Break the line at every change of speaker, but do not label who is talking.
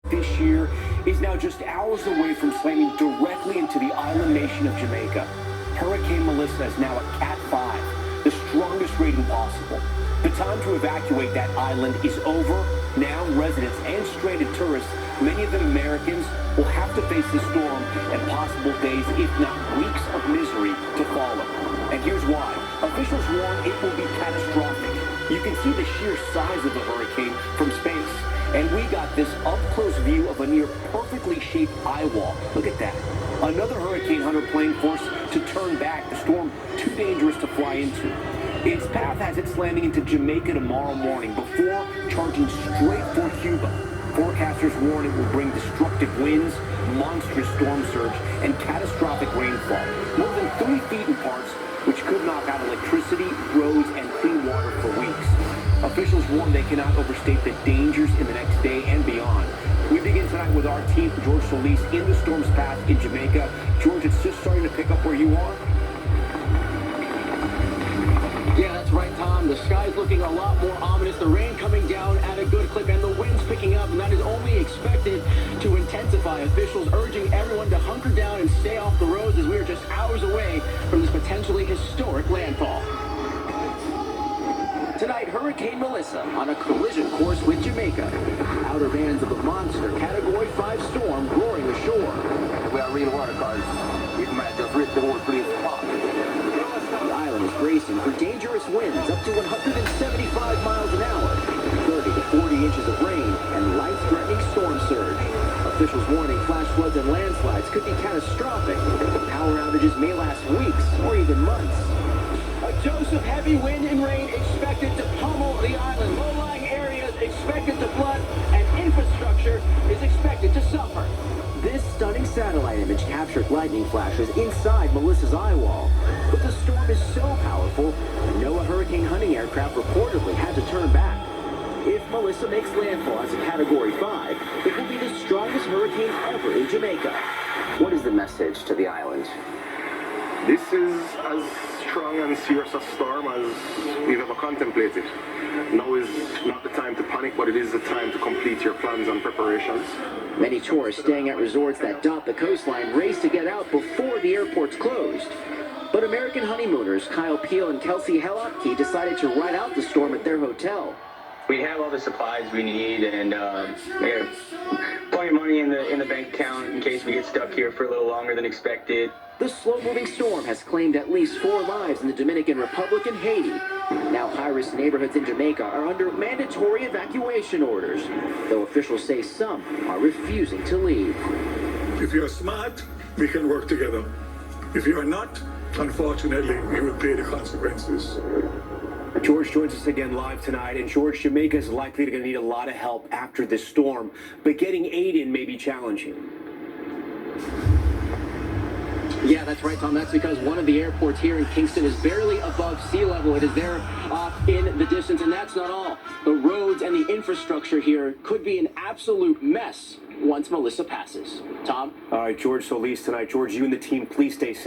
this year is now just hours away from slamming directly into the island nation of Jamaica. Hurricane Melissa is now at Cat 5, the strongest rating possible. The time to evacuate that island is over. Now residents and stranded tourists, many of them Americans, will have to face the storm and possible days, if not weeks, of misery to follow. And here's why. Officials warn it will be catastrophic. You can see the sheer size of the hurricane from space. And we got this up-close view of a near perfectly shaped eye wall. Look at that. Another Hurricane Hunter plane forced to turn back. The storm too dangerous to fly into. Its path has it slamming into Jamaica tomorrow morning before charging straight for Cuba. Forecasters warn it will bring destructive winds, monstrous storm surge, and catastrophic rainfall. More than 3 feet in parts, which could knock out electricity, roads, and clean water for weeks. Officials warn they cannot overstate the dangers in the next day and beyond. We begin tonight with our team, George Solis, in the storm's path in Jamaica. George, it's just starting to pick up where you are.
Yeah, that's right, Tom. The sky's looking a lot more ominous. The rain coming down at a good clip, and the wind's picking up, and that is only expected to intensify. Officials urging everyone to hunker down and stay off the roads as we are just hours away from this potentially historic landfall. Tonight, Hurricane Melissa on a collision course with Jamaica. Outer bands of the monster Category 5 storm roaring ashore.
If we are real water cars, it might just rip the whole place apart.
The island is bracing for dangerous winds up to 175 miles an hour, 30 to 40 inches of rain, and life-threatening storm surge. Officials warning flash floods and landslides could be catastrophic. Power outages may last weeks or even months. A dose of heavy wind and rain expected to pummel the island. Low-lying areas expected to flood, and infrastructure is expected to suffer. This stunning satellite image captured lightning flashes inside Melissa's eye wall. But the storm is so powerful, the NOAA hurricane hunting aircraft reportedly had to turn back. If Melissa makes landfall as a Category 5, it will be the strongest hurricane ever in Jamaica. What is the message to the island?
This is as strong and serious a storm as we've ever contemplated. Now is not the time to panic, but it is the time to complete your plans and preparations.
Many tourists staying at resorts that dot the coastline race to get out before the airport's closed. But American honeymooners Kyle Peel and Kelsey Helopke decided to ride out the storm at their hotel.
We have all the supplies we need, and we have plenty of money in the bank account in case we get stuck here for a little longer than expected.
The slow-moving storm has claimed at least 4 lives in the Dominican Republic and Haiti. Now high-risk neighborhoods in Jamaica are under mandatory evacuation orders, though officials say some are refusing to leave.
If you're smart, we can work together. If you're not, unfortunately, we will pay the consequences.
George joins us again live tonight, and George, Jamaica is likely going to need a lot of help after this storm, but getting aid in may be challenging.
Yeah, that's right, Tom. That's because one of the airports here in Kingston is barely above sea level. It is there off in the distance, and that's not all. The roads and the infrastructure here could be an absolute mess once Melissa passes. Tom?
All right, George Solis tonight. George, you and the team, please stay safe.